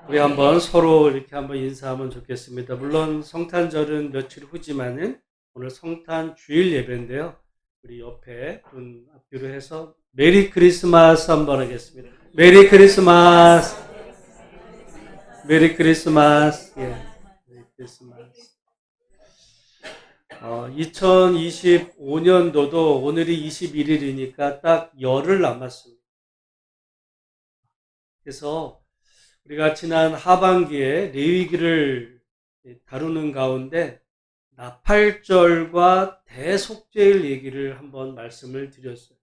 우리 한번 서로 이렇게 한번 인사하면 좋겠습니다. 물론 성탄절은 며칠 후지만은 오늘 성탄 주일 예배인데요. 우리 옆에 분 앞뒤로 해서 메리 크리스마스 한번 하겠습니다. 메리 크리스마스. 메리 크리스마스. 예. 메리 크리스마스. 2025년도도 오늘이 21일이니까 딱 열흘 남았습니다. 그래서 우리가 지난 하반기에 레위기를 다루는 가운데 나팔절과 대속죄일 얘기를 한번 말씀을 드렸어요.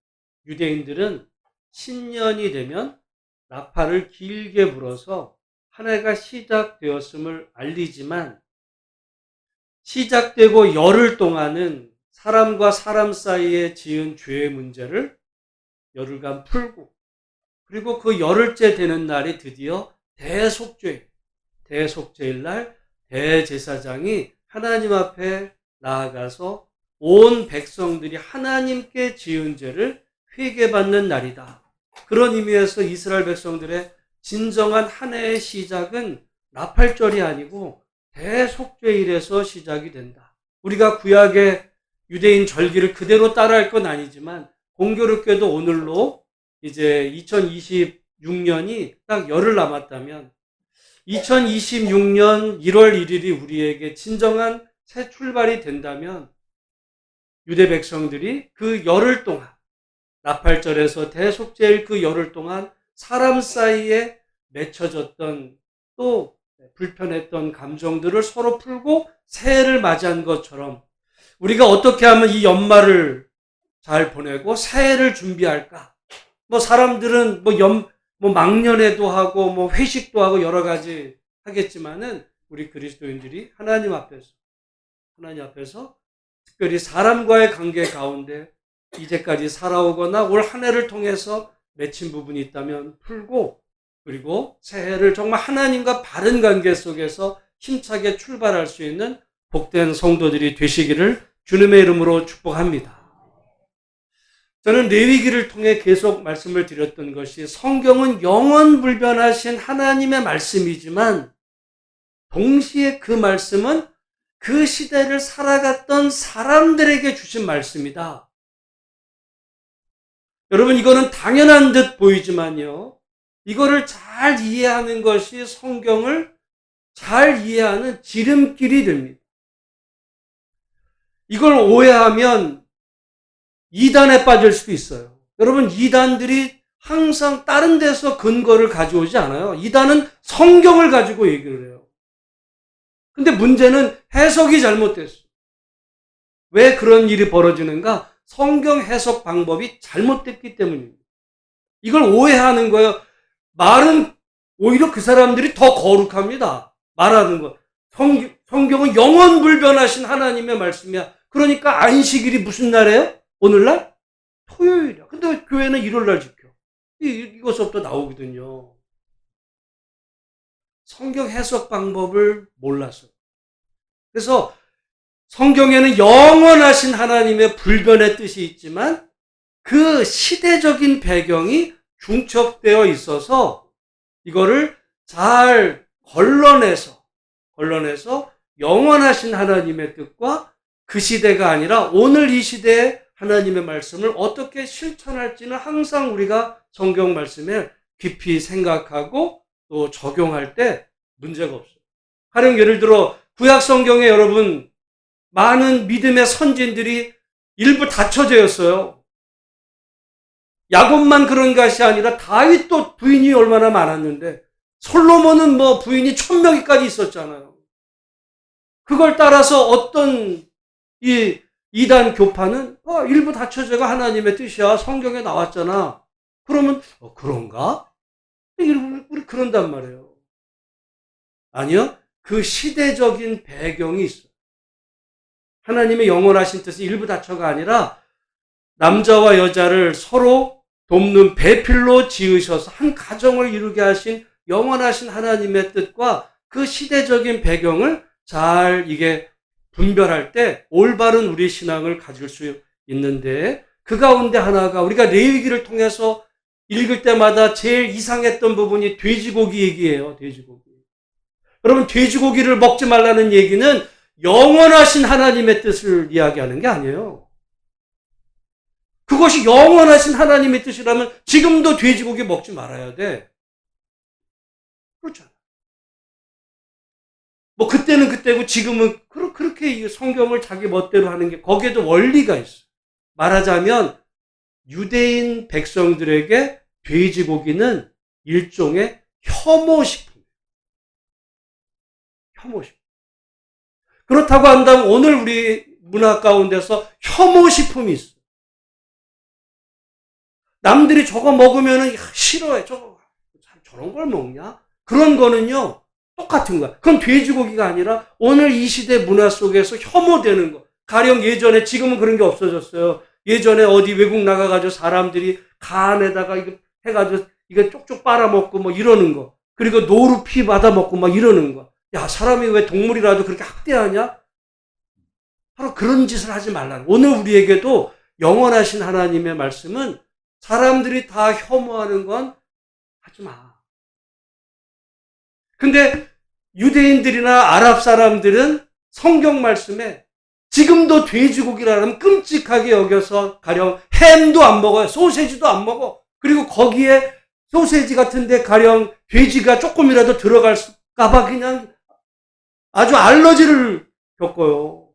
유대인들은 신년이 되면 나팔을 길게 불어서 한 해가 시작되었음을 알리지만 시작되고 열흘 동안은 사람과 사람 사이에 지은 죄의 문제를 열흘간 풀고 그리고 그 열흘째 되는 날이 드디어 대속죄일 날 대제사장이 하나님 앞에 나아가서 온 백성들이 하나님께 지은 죄를 회개받는 날이다. 그런 의미에서 이스라엘 백성들의 진정한 한 해의 시작은 나팔절이 아니고 대속죄일에서 시작이 된다. 우리가 구약의 유대인 절기를 그대로 따라할 건 아니지만 공교롭게도 오늘로 이제 2026년이 딱 열흘 남았다면 2026년 1월 1일이 우리에게 진정한 새 출발이 된다면 유대 백성들이 그 열흘 동안 나팔절에서 대속죄일 그 열흘 동안 사람 사이에 맺혀졌던 또 불편했던 감정들을 서로 풀고 새해를 맞이한 것처럼 우리가 어떻게 하면 이 연말을 잘 보내고 새해를 준비할까? 사람들은 막년회도 하고 회식도 하고 여러 가지 하겠지만은 우리 그리스도인들이 하나님 앞에서 특별히 사람과의 관계 가운데 이제까지 살아오거나 올 한 해를 통해서 맺힌 부분이 있다면 풀고 그리고 새해를 정말 하나님과 바른 관계 속에서 힘차게 출발할 수 있는 복된 성도들이 되시기를 주님의 이름으로 축복합니다. 저는 레위기를 통해 계속 말씀을 드렸던 것이 성경은 영원불변하신 하나님의 말씀이지만 동시에 그 말씀은 그 시대를 살아갔던 사람들에게 주신 말씀이다. 여러분 이거는 당연한 듯 보이지만요. 이거를 잘 이해하는 것이 성경을 잘 이해하는 지름길이 됩니다. 이걸 오해하면 이단에 빠질 수도 있어요. 여러분 이단들이 항상 다른 데서 근거를 가져오지 않아요. 이단은 성경을 가지고 얘기를 해요. 근데 문제는 해석이 잘못됐어요. 왜 그런 일이 벌어지는가? 성경 해석 방법이 잘못됐기 때문입니다. 이걸 오해하는 거예요. 말은 오히려 그 사람들이 더 거룩합니다. 말하는 거. 성경은 영원불변하신 하나님의 말씀이야. 그러니까 안식일이 무슨 날이에요? 오늘날? 토요일이야. 근데 왜 교회는 일요일날 지켜? 이것부터 나오거든요. 성경 해석 방법을 몰라서. 그래서 성경에는 영원하신 하나님의 불변의 뜻이 있지만 그 시대적인 배경이 중첩되어 있어서 이거를 잘 걸러내서 영원하신 하나님의 뜻과 그 시대가 아니라 오늘 이 시대에 하나님의 말씀을 어떻게 실천할지는 항상 우리가 성경 말씀에 깊이 생각하고 또 적용할 때 문제가 없어요. 가령 예를 들어 구약 성경에 여러분 많은 믿음의 선진들이 일부 다처제였어요. 야곱만 그런 것이 아니라 다윗도 부인이 얼마나 많았는데 솔로몬은 부인이 1000명이까지 있었잖아요. 그걸 따라서 어떤 이 이단 교파는 일부 다처제가 하나님의 뜻이야. 성경에 나왔잖아. 그러면 그런가? 우리 그런단 말이에요. 아니요. 그 시대적인 배경이 있어요. 하나님의 영원하신 뜻은 일부 다처가 아니라 남자와 여자를 서로 돕는 배필로 지으셔서 한 가정을 이루게 하신 영원하신 하나님의 뜻과 그 시대적인 배경을 잘 이게 분별할 때 올바른 우리 신앙을 가질 수 있는데 그 가운데 하나가 우리가 레위기를 통해서 읽을 때마다 제일 이상했던 부분이 돼지고기 얘기예요. 돼지고기. 여러분, 돼지고기를 먹지 말라는 얘기는 영원하신 하나님의 뜻을 이야기하는 게 아니에요. 그것이 영원하신 하나님의 뜻이라면 지금도 돼지고기 먹지 말아야 돼. 그렇잖아. 뭐 그때는 그때고 지금은 그렇게 성경을 자기 멋대로 하는 게 거기에도 원리가 있어. 말하자면 유대인 백성들에게 돼지고기는 일종의 혐오식품이에요. 혐오식품. 그렇다고 한다면 오늘 우리 문화 가운데서 혐오식품이 있어. 남들이 저거 먹으면 싫어해. 저런 걸 먹냐? 그런 거는요. 똑같은 거야. 그건 돼지고기가 아니라 오늘 이 시대 문화 속에서 혐오되는 거. 가령 예전에, 지금은 그런 게 없어졌어요. 예전에 어디 외국 나가가지고 사람들이 간에다가 이거 해가지고 이거 쪽쪽 빨아먹고 뭐 이러는 거. 그리고 노루 피 받아먹고 막 이러는 거. 야, 사람이 왜 동물이라도 그렇게 학대하냐? 바로 그런 짓을 하지 말라는. 오늘 우리에게도 영원하신 하나님의 말씀은 사람들이 다 혐오하는 건 하지 마. 근데 유대인들이나 아랍 사람들은 성경 말씀에 지금도 돼지고기라면 끔찍하게 여겨서 가령 햄도 안 먹어요. 소세지도 안 먹어. 그리고 거기에 소세지 같은데 가령 돼지가 조금이라도 들어갈까봐 그냥 아주 알러지를 겪어요.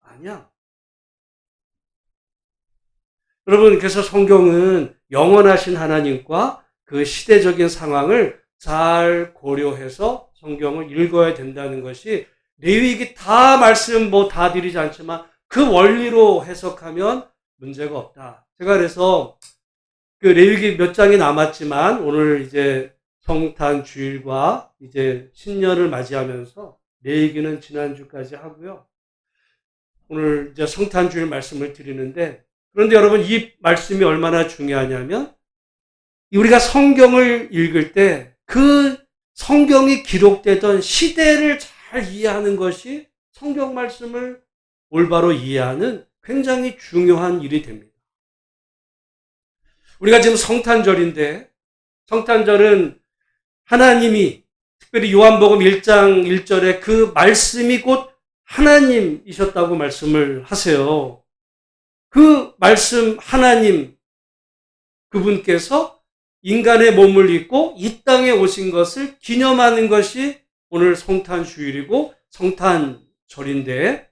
아니야. 여러분, 그래서 성경은 영원하신 하나님과 그 시대적인 상황을 잘 고려해서 성경을 읽어야 된다는 것이, 레위기 다 말씀 뭐 다 드리지 않지만 그 원리로 해석하면 문제가 없다. 제가 그래서 그 레위기 몇 장이 남았지만 오늘 이제 성탄 주일과 이제 신년을 맞이하면서 레위기는 지난주까지 하고요. 오늘 이제 성탄 주일 말씀을 드리는데, 그런데 여러분, 이 말씀이 얼마나 중요하냐면 우리가 성경을 읽을 때 그 성경이 기록되던 시대를 잘 이해하는 것이 성경 말씀을 올바로 이해하는 굉장히 중요한 일이 됩니다. 우리가 지금 성탄절인데, 성탄절은 하나님이, 특별히 요한복음 1장 1절에 그 말씀이 곧 하나님이셨다고 말씀을 하세요. 그 말씀 하나님, 그분께서 인간의 몸을 입고 이 땅에 오신 것을 기념하는 것이 오늘 성탄주일이고 성탄절인데,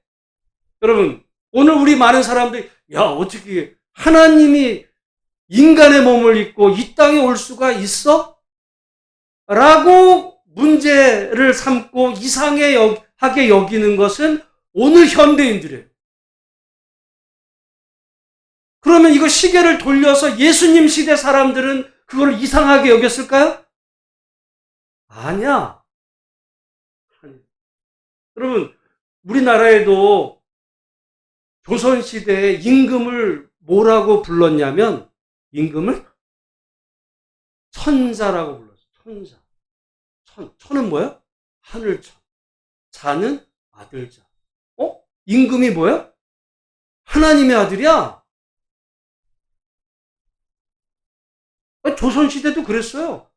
여러분, 오늘 우리 많은 사람들이 야, 어떻게 하나님이 인간의 몸을 입고 이 땅에 올 수가 있어? 라고 문제를 삼고 이상하게 여기는 것은 오늘 현대인들이에요. 그러면 이거 시계를 돌려서 예수님 시대 사람들은 그걸 이상하게 여겼을까요? 아니야. 여러분, 우리나라에도 조선시대에 임금을 뭐라고 불렀냐면, 임금을 천자라고 불렀어요. 천자. 천은 뭐야? 하늘천. 자는 아들자. 임금이 뭐야? 하나님의 아들이야. 조선시대도 그랬어요.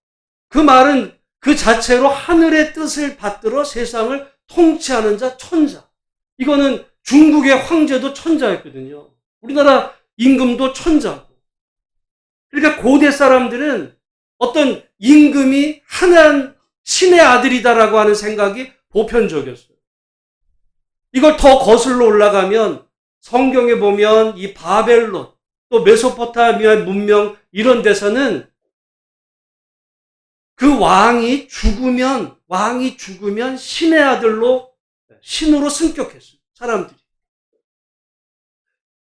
그 말은 그 자체로 하늘의 뜻을 받들어 세상을 통치하는 자, 천자. 이거는 중국의 황제도 천자였거든요. 우리나라 임금도 천자고. 그러니까 고대 사람들은 어떤 임금이 신의 아들이다라고 하는 생각이 보편적이었어요. 이걸 더 거슬러 올라가면 성경에 보면 이 바벨론, 또 메소포타미아 문명 이런 데서는 그 왕이 죽으면 신의 아들로, 신으로 승격했어요. 사람들이.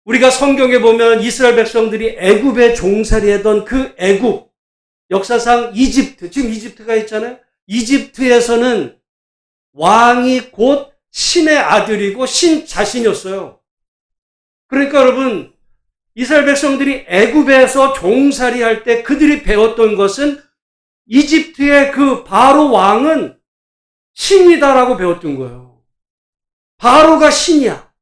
우리가 성경에 보면 이스라엘 백성들이 애굽에 종살이하던 그 애굽, 역사상 이집트, 지금 이집트가 있잖아요. 이집트에서는 왕이 곧 신의 아들이고 신 자신이었어요. 그러니까 여러분, 이스라엘 백성들이 애굽에서 종살이할 때 그들이 배웠던 것은 이집트의 그 바로 왕은 신이다라고 배웠던 거예요. 바로가 신이야.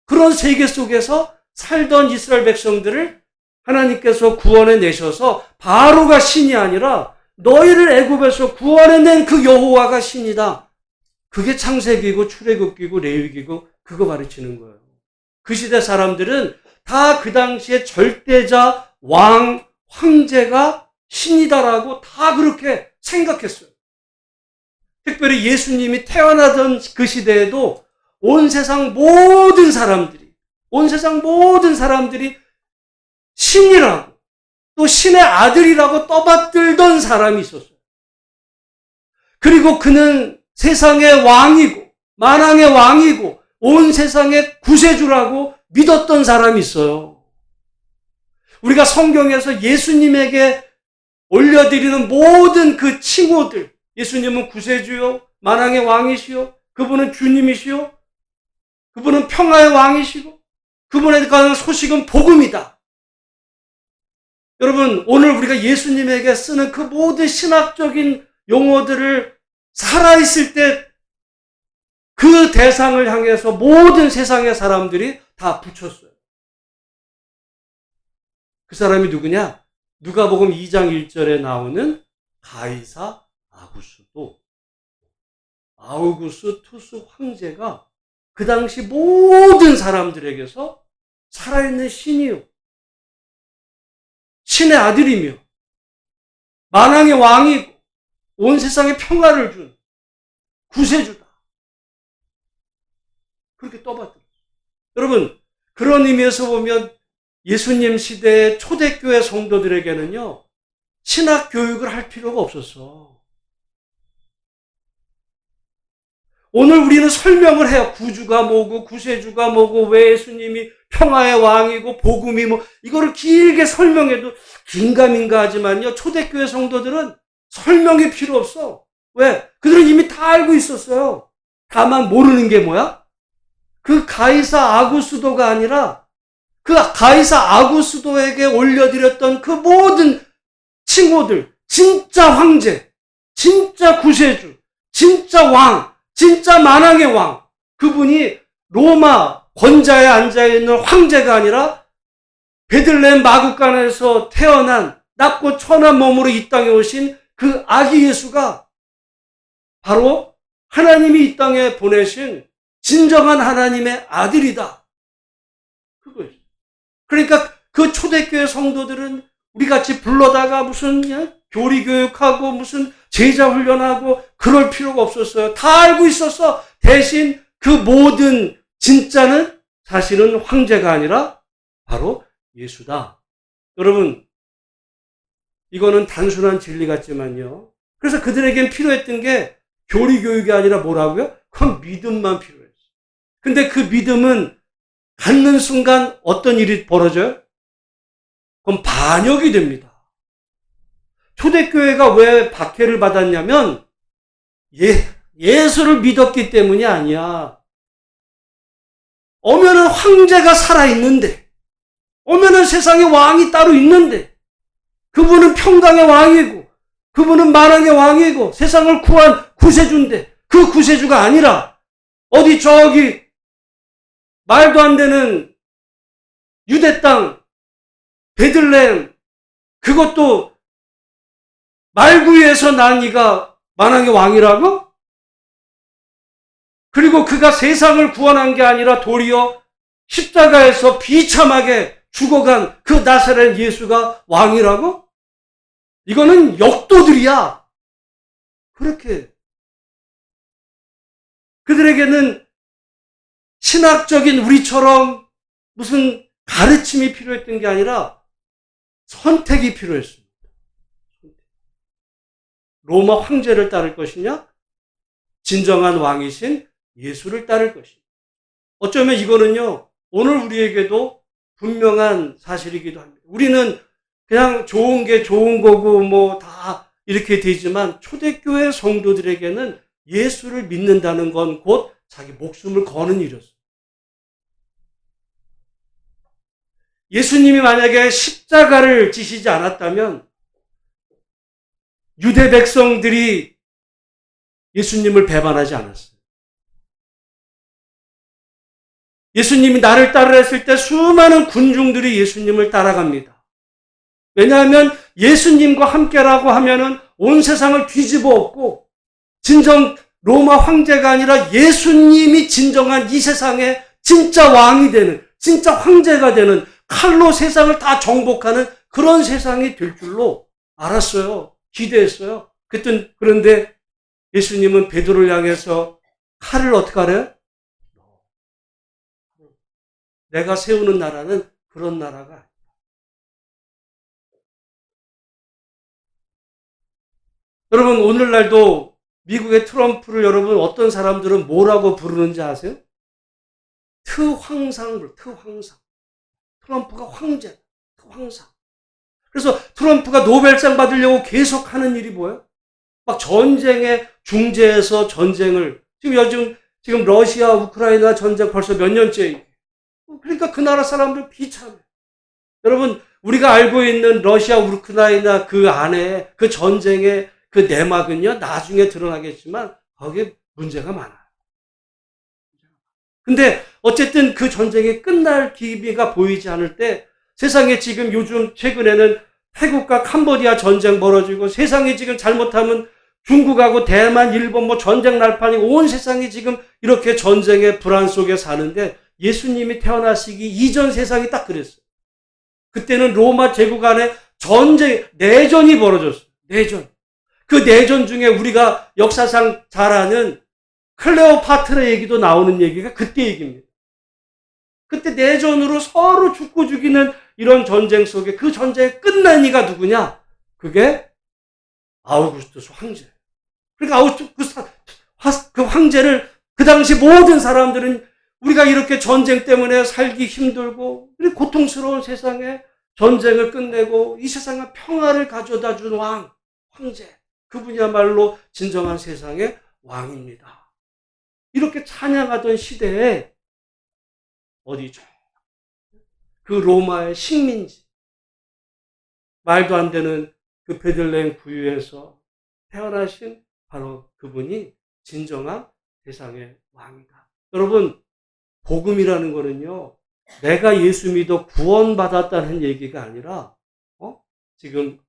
그런 세계 속에서 살던 이스라엘 백성들을 하나님께서 구원해 내셔서 바로가 신이 아니라 너희를 애굽에서 구원해낸 그 여호와가 신이다. 그게 창세기고 출애굽기고 레위기고 그거 가르치는 거예요. 그 시대 사람들은 다 그 당시에 절대자, 왕, 황제가 신이다라고 다 그렇게 생각했어요. 특별히 예수님이 태어나던 그 시대에도 온 세상 모든 사람들이 신이라고 또 신의 아들이라고 떠받들던 사람이 있었어요. 그리고 그는 세상의 왕이고 만왕의 왕이고 온 세상의 구세주라고 믿었던 사람이 있어요. 우리가 성경에서 예수님에게 올려드리는 모든 그 칭호들, 예수님은 구세주요, 만왕의 왕이시요, 그분은 주님이시요, 그분은 평화의 왕이시고, 그분에 관한 소식은 복음이다. 여러분, 오늘 우리가 예수님에게 쓰는 그 모든 신학적인 용어들을 살아있을 때 그 대상을 향해서 모든 세상의 사람들이 다 붙였어요. 그 사람이 누구냐? 누가복음 2장 1절에 나오는 가이사 아구스도, 아우구스투스 황제가 그 당시 모든 사람들에게서 살아있는 신이요, 신의 아들이며 만왕의 왕이고 온 세상에 평화를 준 구세주다. 그렇게 떠받들었어요. 여러분, 그런 의미에서 보면 예수님 시대의 초대교회 성도들에게는요, 신학 교육을 할 필요가 없었어. 오늘 우리는 설명을 해요. 구주가 뭐고 구세주가 뭐고 왜 예수님이 평화의 왕이고 복음이 뭐, 이거를 길게 설명해도 긴가민가 하지만요, 초대교회 성도들은 설명이 필요 없어. 왜? 그들은 이미 다 알고 있었어요. 다만 모르는 게 뭐야? 그 가이사 아구스도가 아니라 그 가이사 아구스도에게 올려드렸던 그 모든 칭호들, 진짜 황제, 진짜 구세주, 진짜 왕, 진짜 만왕의 왕, 그분이 로마 권자에 앉아있는 황제가 아니라 베들레헴 마구간에서 태어난 낮고 천한 몸으로 이 땅에 오신 그 아기 예수가 바로 하나님이 이 땅에 보내신 진정한 하나님의 아들이다. 그거예요. 그러니까 그 초대교회 성도들은 우리 같이 불러다가 무슨 교리교육하고 무슨 제자 훈련하고 그럴 필요가 없었어요. 다 알고 있었어. 대신 그 모든 진짜는 사실은 황제가 아니라 바로 예수다. 여러분, 이거는 단순한 진리 같지만요. 그래서 그들에겐 필요했던 게 교리교육이 아니라 뭐라고요? 그건 믿음만 필요했어요. 근데 그 믿음은 갖는 순간 어떤 일이 벌어져요? 그럼 반역이 됩니다. 초대교회가 왜 박해를 받았냐면 예수를 믿었기 때문이 아니야. 오면은 황제가 살아있는데, 오면은 세상에 왕이 따로 있는데, 그분은 평강의 왕이고 그분은 만왕의 왕이고 세상을 구한 구세주인데, 그 구세주가 아니라 어디 저기 말도 안 되는 유대 땅 베들레헴, 그것도 말구이에서 난 이가 만왕의 왕이라고? 그리고 그가 세상을 구원한 게 아니라 도리어 십자가에서 비참하게 죽어간 그 나사렛 예수가 왕이라고? 이거는 역도들이야. 그렇게 그들에게는 신학적인 우리처럼 무슨 가르침이 필요했던 게 아니라 선택이 필요했습니다. 로마 황제를 따를 것이냐? 진정한 왕이신 예수를 따를 것이냐? 어쩌면 이거는요, 오늘 우리에게도 분명한 사실이기도 합니다. 우리는 그냥 좋은 게 좋은 거고 뭐 다 이렇게 되지만 초대교회 성도들에게는 예수를 믿는다는 건 곧 자기 목숨을 거는 일이었어요. 예수님이 만약에 십자가를 지시지 않았다면 유대 백성들이 예수님을 배반하지 않았어요. 예수님이 나를 따르라 했을 때 수많은 군중들이 예수님을 따라갑니다. 왜냐하면 예수님과 함께라고 하면은 온 세상을 뒤집어 엎고 진정 로마 황제가 아니라 예수님이 진정한 이 세상의 진짜 왕이 되는, 진짜 황제가 되는, 칼로 세상을 다 정복하는 그런 세상이 될 줄로 알았어요. 기대했어요. 그런데 예수님은 베드로를 향해서 칼을 어떻게 하래요? 내가 세우는 나라는 그런 나라가 아니다. 여러분, 오늘날도 미국의 트럼프를 여러분 어떤 사람들은 뭐라고 부르는지 아세요? 트황상. 트럼프가 황제다. 트황상. 그래서 트럼프가 노벨상 받으려고 계속 하는 일이 뭐예요? 막 전쟁의 중재에서 전쟁을, 지금 러시아, 우크라이나 전쟁 벌써 몇 년째. 그러니까 그 나라 사람들 비참해. 여러분, 우리가 알고 있는 러시아, 우크라이나 그 안에 그 전쟁의 그 내막은요, 나중에 드러나겠지만 거기에 문제가 많아요. 근데 어쨌든 그 전쟁이 끝날 기미가 보이지 않을 때 세상에 지금 요즘 최근에는 태국과 캄보디아 전쟁 벌어지고 세상이 지금 잘못하면 중국하고 대만, 일본 뭐 전쟁 날판이고 온 세상이 지금 이렇게 전쟁의 불안 속에 사는데 예수님이 태어나시기 이전 세상이 딱 그랬어요. 그때는 로마 제국 안에 내전이 벌어졌어요. 내전. 그 내전 중에 우리가 역사상 잘 아는 클레오파트라 얘기도 나오는 얘기가 그때 얘기입니다. 그때 내전으로 서로 죽고 죽이는 이런 전쟁 속에 그 전쟁이 끝난 이가 누구냐? 그게 아우구스투스 황제. 그러니까 아우구스투스 그 황제를 그 당시 모든 사람들은 우리가 이렇게 전쟁 때문에 살기 힘들고 고통스러운 세상에 전쟁을 끝내고 이 세상에 평화를 가져다 준 황제. 그분이야말로 진정한 세상의 왕입니다. 이렇게 찬양하던 시대에 어디죠? 그 로마의 식민지, 말도 안 되는 그 베들레헴 구유에서 태어나신 바로 그분이 진정한 세상의 왕이다. 여러분, 복음이라는 거는요, 내가 예수 믿어 구원받았다는 얘기가 아니라, 지금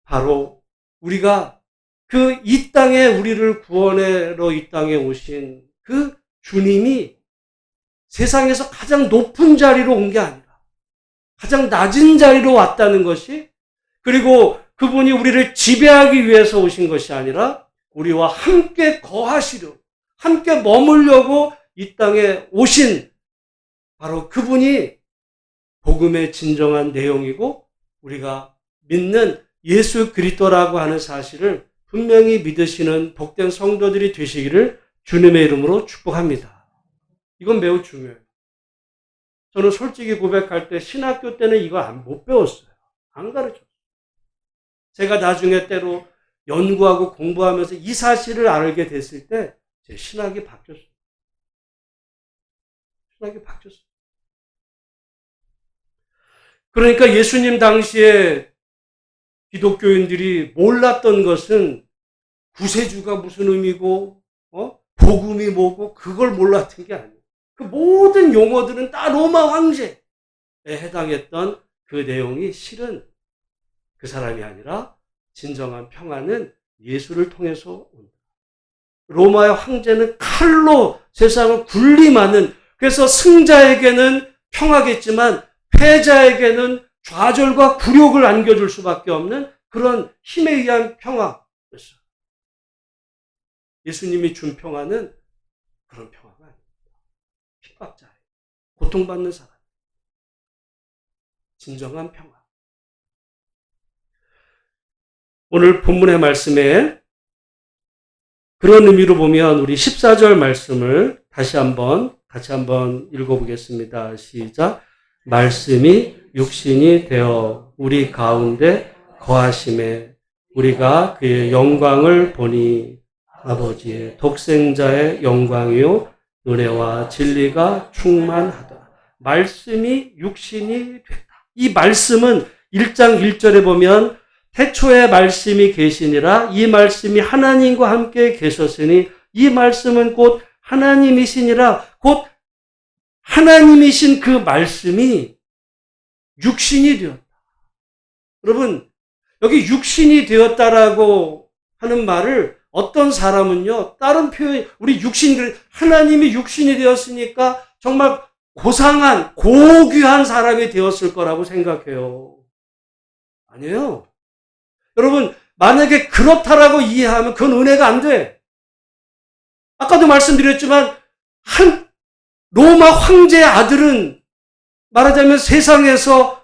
바로 우리가 그 이 땅에 우리를 구원하러 이 땅에 오신 그 주님이 세상에서 가장 높은 자리로 온 게 아니라 가장 낮은 자리로 왔다는 것이, 그리고 그분이 우리를 지배하기 위해서 오신 것이 아니라 우리와 함께 거하시려, 함께 머물려고 이 땅에 오신 바로 그분이 복음의 진정한 내용이고 우리가 믿는 예수 그리스도라고 하는 사실을 분명히 믿으시는 복된 성도들이 되시기를 주님의 이름으로 축복합니다. 이건 매우 중요해요. 저는 솔직히 고백할 때 신학교 때는 이걸 못 배웠어요. 안 가르쳤어요. 제가 나중에 때로 연구하고 공부하면서 이 사실을 알게 됐을 때 제 신학이 바뀌었어요. 신학이 바뀌었어요. 그러니까 예수님 당시에 기독교인들이 몰랐던 것은 구세주가 무슨 의미고, 복음이 뭐고, 그걸 몰랐던 게 아니에요. 그 모든 용어들은 다 로마 황제에 해당했던 그 내용이 실은 그 사람이 아니라 진정한 평화는 예수를 통해서 온다. 로마의 황제는 칼로 세상을 군림하는, 그래서 승자에게는 평화겠지만 패자에게는 좌절과 굴욕을 안겨줄 수밖에 없는 그런 힘에 의한 평화였어요. 예수님이 준 평화는 그런 평화가 아닙니다. 핍박자, 고통받는 사람, 진정한 평화. 오늘 본문의 말씀에 그런 의미로 보면 우리 14절 말씀을 같이 한번 읽어보겠습니다. 시작. 말씀이 육신이 되어 우리 가운데 거하심에 우리가 그의 영광을 보니 아버지의 독생자의 영광이요 은혜와 진리가 충만하다. 말씀이 육신이 됐다. 이 말씀은 1장 1절에 보면 태초에 말씀이 계시니라. 이 말씀이 하나님과 함께 계셨으니 이 말씀은 곧 하나님이시니라. 곧 하나님이신 그 말씀이 육신이 되었다. 여러분, 여기 육신이 되었다라고 하는 말을 어떤 사람은요, 다른 표현, 우리 하나님이 육신이 되었으니까 정말 고상한, 고귀한 사람이 되었을 거라고 생각해요. 아니에요. 여러분, 만약에 그렇다라고 이해하면 그건 은혜가 안 돼. 아까도 말씀드렸지만, 한 로마 황제의 아들은 말하자면 세상에서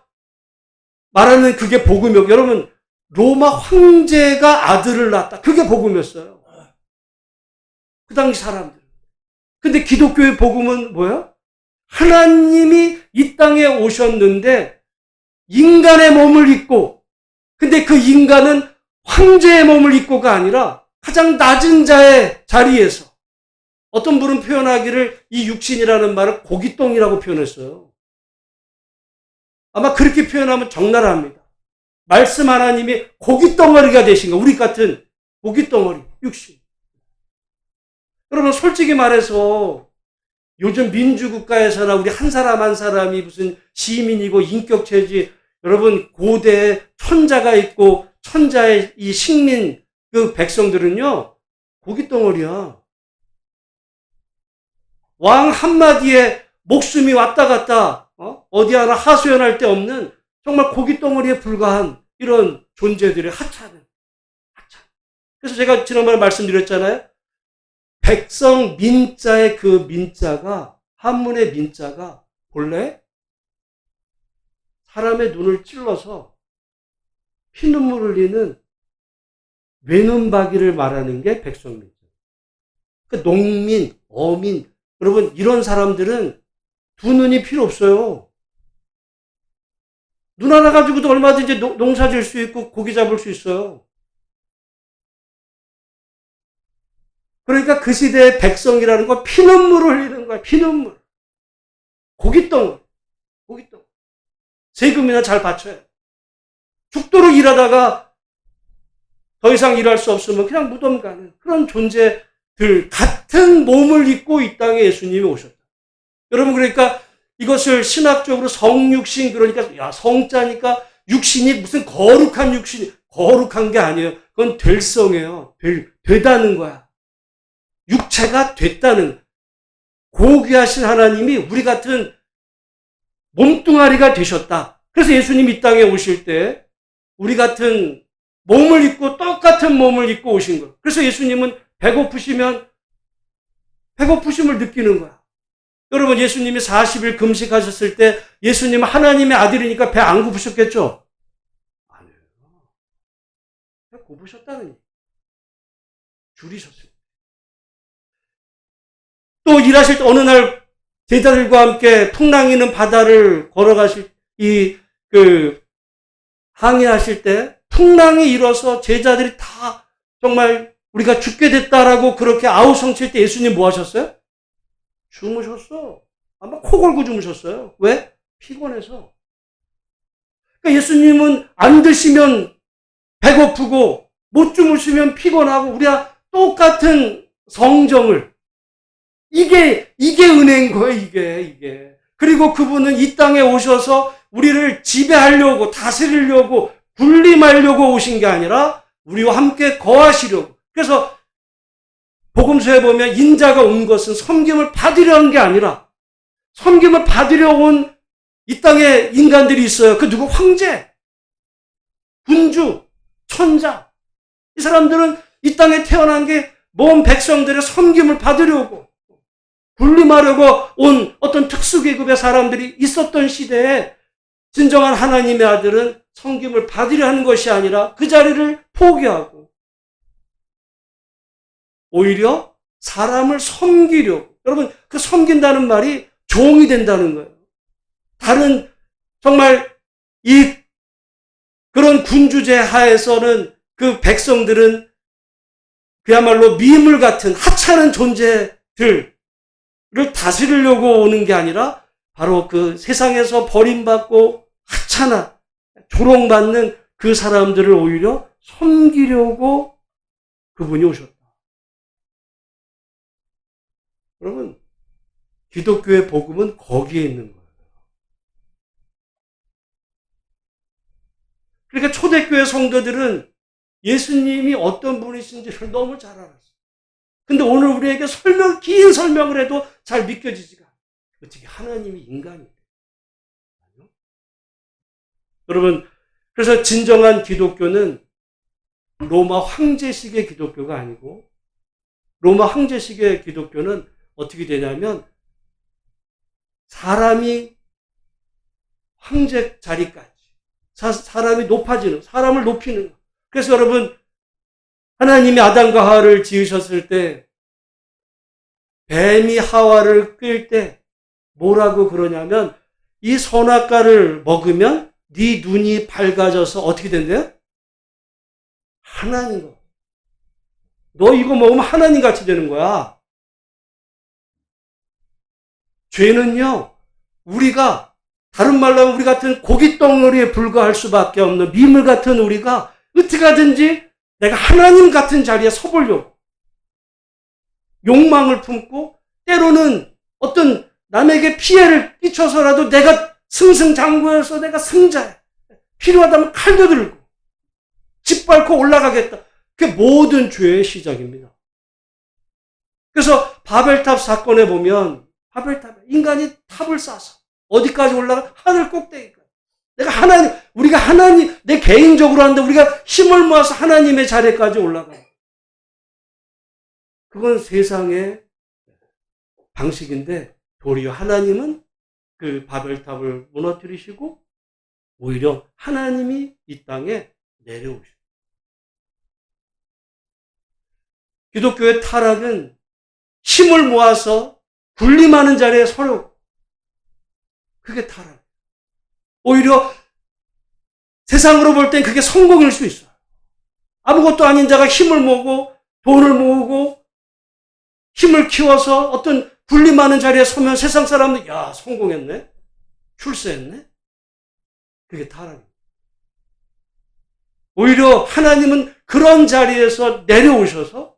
말하는 그게 복음이요. 여러분, 로마 황제가 아들을 낳았다. 그게 복음이었어요. 그 당시 사람들. 근데 기독교의 복음은 뭐예요? 하나님이 이 땅에 오셨는데 인간의 몸을 입고, 근데 그 인간은 황제의 몸을 입고가 아니라 가장 낮은 자의 자리에서, 어떤 분은 표현하기를 이 육신이라는 말을 고깃덩이라고 표현했어요. 아마 그렇게 표현하면 적나라합니다. 말씀 하나님이 고깃덩어리가 되신 거, 우리 같은 고깃덩어리, 육신. 여러분, 솔직히 말해서 요즘 민주국가에서나 우리 한 사람 한 사람이 무슨 시민이고 인격체지, 여러분, 고대에 천자가 있고 천자의 이 식민, 그 백성들은요, 고깃덩어리야. 왕 한마디에 목숨이 왔다 갔다, 어디 하나 하소연할 데 없는 정말 고깃덩어리에 불과한 이런 존재들의 하찮은. 그래서 제가 지난번에 말씀드렸잖아요. 백성 민자의 그 민자가, 한문의 민자가 본래 사람의 눈을 찔러서 피눈물 흘리는 외눈박이를 말하는 게 백성 민자. 그 농민, 어민, 여러분, 이런 사람들은 두 눈이 필요 없어요. 눈 하나 가지고도 얼마든지 농사 질 수 있고 고기 잡을 수 있어요. 그러니까 그 시대의 백성이라는 건 피눈물을 흘리는 거야. 피눈물. 고깃덩어리. 세금이나 잘 바쳐야 돼. 죽도록 일하다가 더 이상 일할 수 없으면 그냥 무덤 가는 그런 존재들, 같은 몸을 입고 이 땅에 예수님이 오셨다. 여러분, 그러니까 이것을 신학적으로 성육신, 그러니까 야, 성자니까 육신이 무슨 거룩한 육신이, 거룩한 게 아니에요. 그건 될성이에요. 되다는 거야. 육체가 됐다는, 고귀하신 하나님이 우리 같은 몸뚱아리가 되셨다. 그래서 예수님 이 땅에 오실 때 우리 같은 몸을 입고, 똑같은 몸을 입고 오신 거예요. 그래서 예수님은 배고프시면 배고프심을 느끼는 거야. 여러분, 예수님이 40일 금식하셨을 때 예수님은 하나님의 아들이니까 배 안 고프셨겠죠? 아니에요. 배 고프셨다는 얘기. 줄이셨어요. 또 일하실 때 어느 날 제자들과 함께 풍랑이는 바다를 걸어가실, 항해하실 때 풍랑이 일어서 제자들이 다 정말 우리가 죽게 됐다라고 그렇게 아우성칠 때 예수님 뭐 하셨어요? 주무셨어. 아마 코 골고 주무셨어요. 왜? 피곤해서. 그러니까 예수님은 안 드시면 배고프고 못 주무시면 피곤하고, 우리가 똑같은 성정을, 이게 은혜인 거예요, 이게. 그리고 그분은 이 땅에 오셔서 우리를 지배하려고, 다스리려고, 군림하려고 오신 게 아니라 우리와 함께 거하시려고. 그래서 복음서에 보면 인자가 온 것은 섬김을 받으려 한 게 아니라, 섬김을 받으려 온 이 땅에 인간들이 있어요. 그 누구? 황제, 군주, 천자. 이 사람들은 이 땅에 태어난 게 먼 백성들의 섬김을 받으려고, 군림하려고 온 어떤 특수계급의 사람들이 있었던 시대에, 진정한 하나님의 아들은 섬김을 받으려 하는 것이 아니라 그 자리를 포기하고 오히려 사람을 섬기려고. 여러분, 그 섬긴다는 말이 종이 된다는 거예요. 다른 정말 그런 군주제 하에서는 그 백성들은 그야말로 미물 같은 하찮은 존재들을 다스리려고 오는 게 아니라 바로 그 세상에서 버림받고 하찮아 조롱받는 그 사람들을 오히려 섬기려고 그분이 오셨다. 여러분, 기독교의 복음은 거기에 있는 거예요. 그러니까 초대교회 성도들은 예수님이 어떤 분이신지를 너무 잘 알았어요. 근데 오늘 우리에게 긴 설명을 해도 잘 믿겨지지가 않아요. 어떻게 하나님이 인간이에요? 여러분, 그래서 진정한 기독교는 로마 황제식의 기독교가 아니고, 로마 황제식의 기독교는 어떻게 되냐면 사람이 황제 자리까지, 사람이 높아지는, 사람을 높이는. 그래서 여러분, 하나님이 아담과 하와를 지으셨을 때 뱀이 하와를 끌 때 뭐라고 그러냐면, 이 선악과를 먹으면 네 눈이 밝아져서 어떻게 된대요? 하나님. 너 이거 먹으면 하나님 같이 되는 거야. 죄는요, 우리가, 다른 말로 하면 우리 같은 고깃덩어리에 불과할 수밖에 없는 미물 같은 우리가 어떻게 하든지 내가 하나님 같은 자리에 서보려고 욕망을 품고, 때로는 어떤 남에게 피해를 끼쳐서라도 내가 승승장구해서 내가 승자야. 필요하다면 칼도 들고 짓밟고 올라가겠다. 그게 모든 죄의 시작입니다. 그래서 바벨탑 사건에 보면, 바벨탑, 인간이 탑을 쌓아서 어디까지 올라가? 하늘 꼭대기까지. 내가 하나님, 우리가 하나님, 내 개인적으로 하는데 우리가 힘을 모아서 하나님의 자리까지 올라가요. 그건 세상의 방식인데, 도리어 하나님은 그 바벨탑을 무너뜨리시고 오히려 하나님이 이 땅에 내려오십니다. 기독교의 타락은 힘을 모아서 군림하는 자리에 서려고. 그게 타락. 오히려 세상으로 볼 땐 그게 성공일 수 있어요. 아무것도 아닌 자가 힘을 모으고 돈을 모으고 힘을 키워서 어떤 군림하는 자리에 서면 세상 사람들, 야, 성공했네? 출세했네? 그게 타락입니다. 오히려 하나님은 그런 자리에서 내려오셔서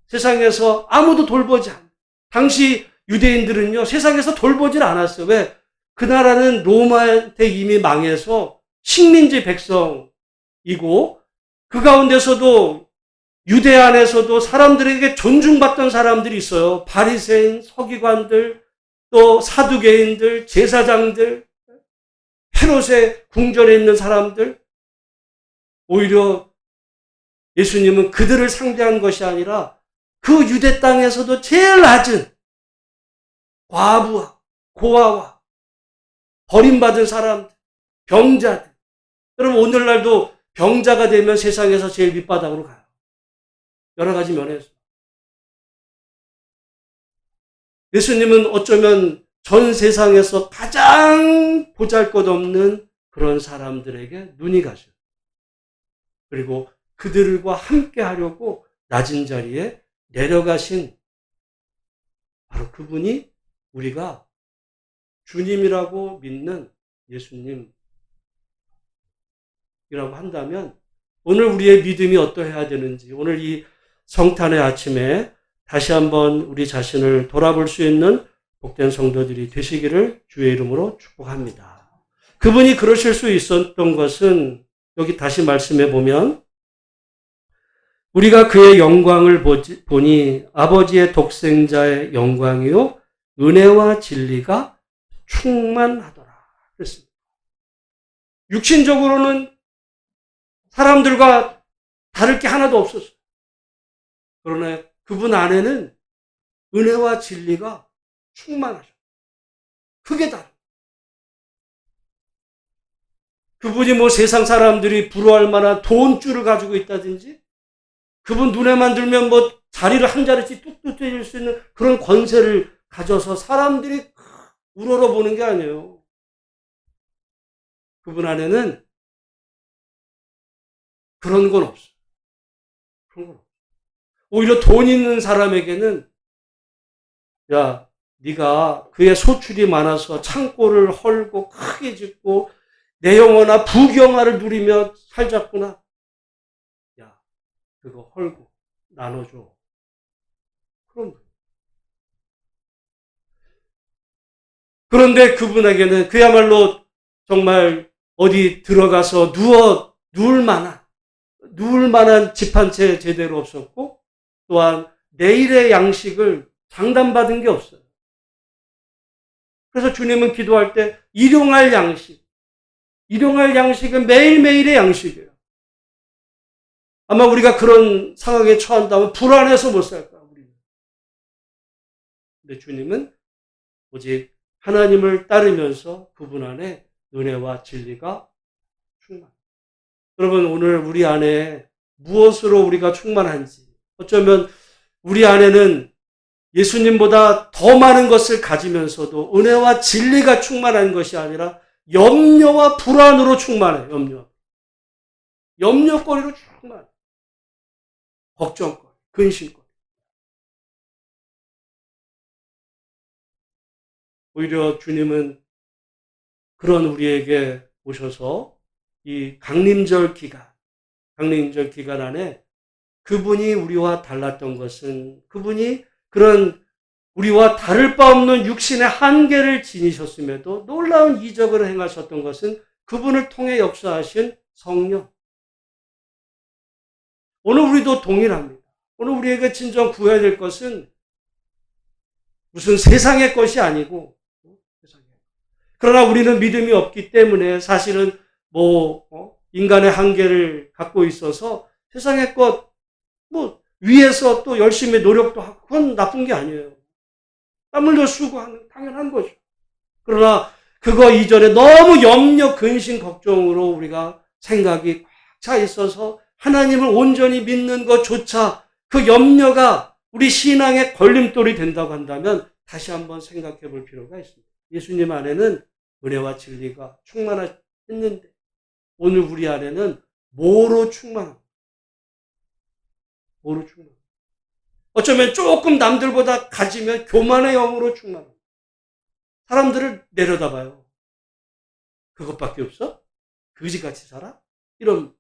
세상에서 아무도 돌보지 않아요. 당시 유대인들은요, 세상에서 돌보질 않았어요. 왜? 그 나라는 로마한테 이미 망해서 식민지 백성이고, 그 가운데서도 유대 안에서도 사람들에게 존중받던 사람들이 있어요. 바리새인, 서기관들, 또 사두개인들, 제사장들, 헤롯의 궁전에 있는 사람들. 오히려 예수님은 그들을 상대한 것이 아니라 그 유대 땅에서도 제일 낮은 과부와 고아와 버림받은 사람들, 병자들. 여러분, 오늘날도 병자가 되면 세상에서 제일 밑바닥으로 가요. 여러 가지 면에서. 예수님은 어쩌면 전 세상에서 가장 보잘것없는 그런 사람들에게 눈이 가셔요. 그리고 그들과 함께 하려고 낮은 자리에 내려가신 바로 그분이 우리가 주님이라고 믿는 예수님이라고 한다면, 오늘 우리의 믿음이 어떠해야 되는지, 오늘 이 성탄의 아침에 다시 한번 우리 자신을 돌아볼 수 있는 복된 성도들이 되시기를 주의 이름으로 축복합니다. 그분이 그러실 수 있었던 것은 여기 다시 말씀해 보면, 우리가 그의 영광을 보니 아버지의 독생자의 영광이요 은혜와 진리가 충만하더라 그랬습니다. 육신적으로는 사람들과 다를 게 하나도 없었어요. 그러나 그분 안에는 은혜와 진리가 충만하죠. 그게 다. 그분이 뭐 세상 사람들이 부러워할 만한 돈줄을 가지고 있다든지, 그분 눈에만 들면 뭐 자리를 한 자리씩 뚝뚝 떼줄 수 있는 그런 권세를 가져서 사람들이 우러러보는 게 아니에요. 그분 안에는 그런 건 없어요. 그런 건 없어요. 오히려 돈 있는 사람에게는, 야, 네가 그의 소출이 많아서 창고를 헐고 크게 짓고 내 영혼아 부경화를 누리며 살자꾸나. 야, 그거 헐고 나눠줘. 그런 거예요. 그런데 그분에게는 그야말로 정말 어디 들어가서 누울 만한 집 한 채 제대로 없었고, 또한 내일의 양식을 장담받은 게 없어요. 그래서 주님은 기도할 때 일용할 양식은 매일매일의 양식이에요. 아마 우리가 그런 상황에 처한다면 불안해서 못 살 거야, 우리는. 근데 주님은 오직 하나님을 따르면서 그분 안에 은혜와 진리가 충만. 여러분, 오늘 우리 안에 무엇으로 우리가 충만한지, 어쩌면 우리 안에는 예수님보다 더 많은 것을 가지면서도 은혜와 진리가 충만한 것이 아니라 염려와 불안으로 충만해요. 염려거리로 충만해. 걱정거리, 근심거리. 오히려 주님은 그런 우리에게 오셔서 이 강림절 기간 안에 그분이 우리와 달랐던 것은, 그분이 그런 우리와 다를 바 없는 육신의 한계를 지니셨음에도 놀라운 이적을 행하셨던 것은 그분을 통해 역사하신 성령. 오늘 우리도 동일합니다. 오늘 우리에게 진정 구해야 될 것은 무슨 세상의 것이 아니고, 그러나 우리는 믿음이 없기 때문에 사실은 인간의 한계를 갖고 있어서 세상의 것, 위에서 또 열심히 노력도 하고, 그건 나쁜 게 아니에요. 땀 흘려 쓰고 하는 당연한 거죠. 그러나 그거 이전에 너무 염려, 근심, 걱정으로 우리가 생각이 꽉 차 있어서 하나님을 온전히 믿는 것조차 그 염려가 우리 신앙의 걸림돌이 된다고 한다면 다시 한번 생각해 볼 필요가 있습니다. 예수님 안에는 은혜와 진리가 충만했는데 오늘 우리 안에는 뭐로 충만합니다. 뭐로 충만합니다. 어쩌면 조금 남들보다 가지면 교만의 영으로 충만합니다. 사람들을 내려다봐요. 그것밖에 없어? 거지같이 살아? 이런.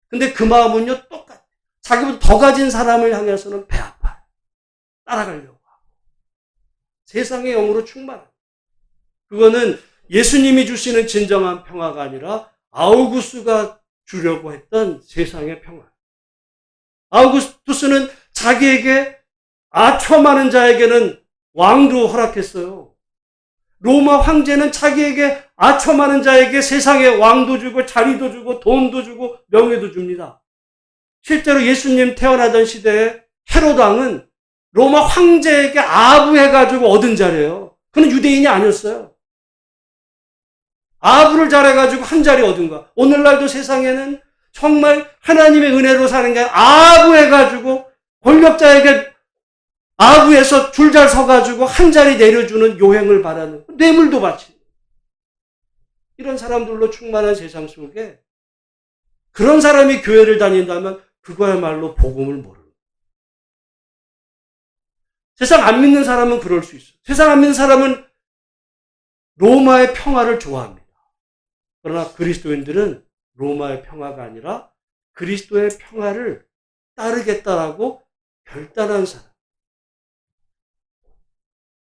근데 그 마음은요, 똑같아. 자기보다 더 가진 사람을 향해서는 배 아파요. 따라가려고 하고. 세상의 영으로 충만합니다. 그거는 예수님이 주시는 진정한 평화가 아니라 아우구스가 주려고 했던 세상의 평화. 아우구스투스는 자기에게 아첨하는 자에게는 왕도 허락했어요. 로마 황제는 자기에게 아첨하는 자에게 세상에 왕도 주고 자리도 주고 돈도 주고 명예도 줍니다. 실제로 예수님 태어나던 시대에 헤롯 왕은 로마 황제에게 아부해가지고 얻은 자리예요. 그는 유대인이 아니었어요. 아부를 잘해가지고 한 자리 얻은 거야. 오늘날도 세상에는 정말 하나님의 은혜로 사는 게 아부해가지고 권력자에게 아부에서 줄 잘 서가지고 한 자리 내려주는 요행을 바라는, 뇌물도 바치는 이런 사람들로 충만한 세상 속에 그런 사람이 교회를 다닌다면 그거야말로 복음을 모르는. 세상 안 믿는 사람은 그럴 수 있어요. 세상 안 믿는 사람은 로마의 평화를 좋아합니다. 그러나 그리스도인들은 로마의 평화가 아니라 그리스도의 평화를 따르겠다라고 결단한 사람.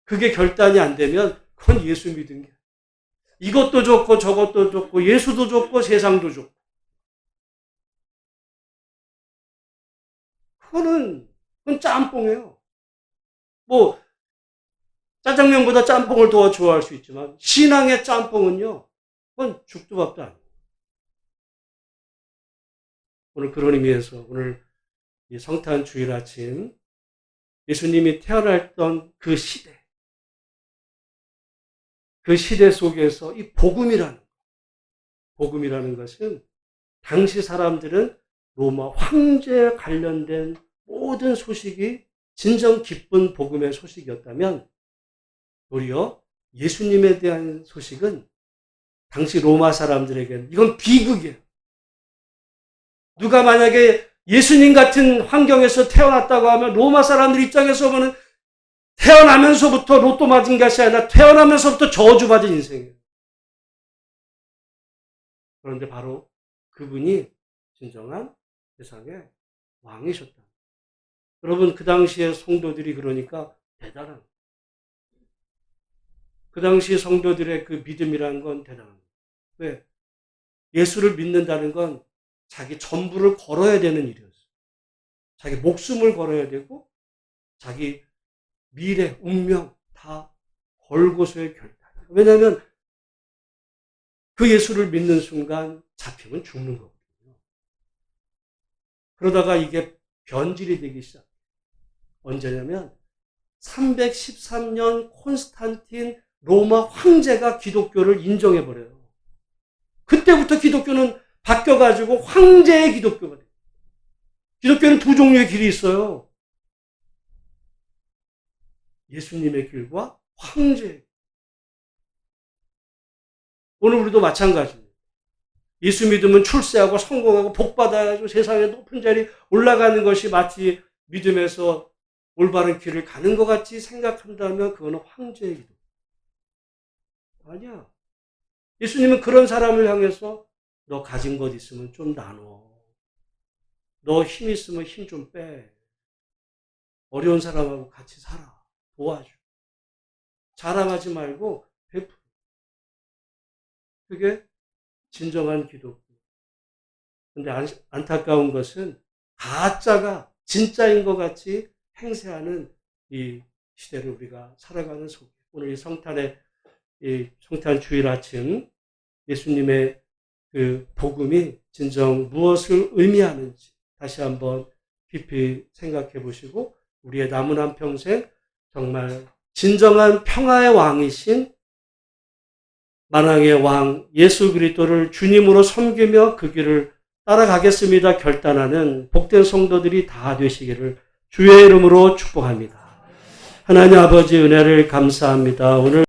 그게 결단이 안 되면 그건 예수 믿은 게. 이것도 좋고 저것도 좋고 예수도 좋고 세상도 좋고. 그건 짬뽕이에요. 짜장면보다 짬뽕을 더 좋아할 수 있지만 신앙의 짬뽕은요. 그건 죽도 밥도 아니에요. 오늘 그런 의미에서 오늘 이 성탄 주일 아침 예수님이 태어났던 그 시대 속에서 이 복음이라는 것은 당시 사람들은 로마 황제에 관련된 모든 소식이 진정 기쁜 복음의 소식이었다면 도리어 예수님에 대한 소식은 당시 로마 사람들에게는 이건 비극이에요. 누가 만약에 예수님 같은 환경에서 태어났다고 하면 로마 사람들 입장에서 보면 태어나면서부터 로또 맞은 것이 아니라 태어나면서부터 저주받은 인생이에요. 그런데 바로 그분이 진정한 세상의 왕이셨다. 여러분, 그 당시의 성도들이 그러니까 대단한, 그 당시 성도들의 그 믿음이라는 건 대단합니다. 왜? 예수를 믿는다는 건 자기 전부를 걸어야 되는 일이었어요. 자기 목숨을 걸어야 되고 자기 미래, 운명 다 걸고서의 결단. 왜냐하면 그 예수를 믿는 순간 잡히면 죽는 거거든요. 그러다가 이게 변질이 되기 시작해요. 언제냐면 313년 콘스탄틴 로마 황제가 기독교를 인정해버려요. 그때부터 기독교는 바뀌어가지고 황제의 기독교가 돼요. 기독교는 두 종류의 길이 있어요. 예수님의 길과 황제의 길. 오늘 우리도 마찬가지입니다. 예수 믿으면 출세하고 성공하고 복받아가지고 세상에 높은 자리 올라가는 것이 마치 믿음에서 올바른 길을 가는 것 같이 생각한다면 그거는 황제의 기독교. 아니야. 예수님은 그런 사람을 향해서 너 가진 것 있으면 좀 나눠. 너 힘 있으면 힘 좀 빼. 어려운 사람하고 같이 살아. 도와줘. 자랑하지 말고 베풀어. 그게 진정한 기독교. 근데 안타까운 것은 가짜가 진짜인 것 같이 행세하는 이 시대를 우리가 살아가는 속에 오늘 이 성탄 주일 아침 예수님의 그 복음이 진정 무엇을 의미하는지 다시 한번 깊이 생각해 보시고 우리의 남은 한 평생 정말 진정한 평화의 왕이신 만왕의 왕 예수 그리스도를 주님으로 섬기며 그 길을 따라가겠습니다. 결단하는 복된 성도들이 다 되시기를 주의 이름으로 축복합니다. 하나님 아버지 은혜를 감사합니다. 오늘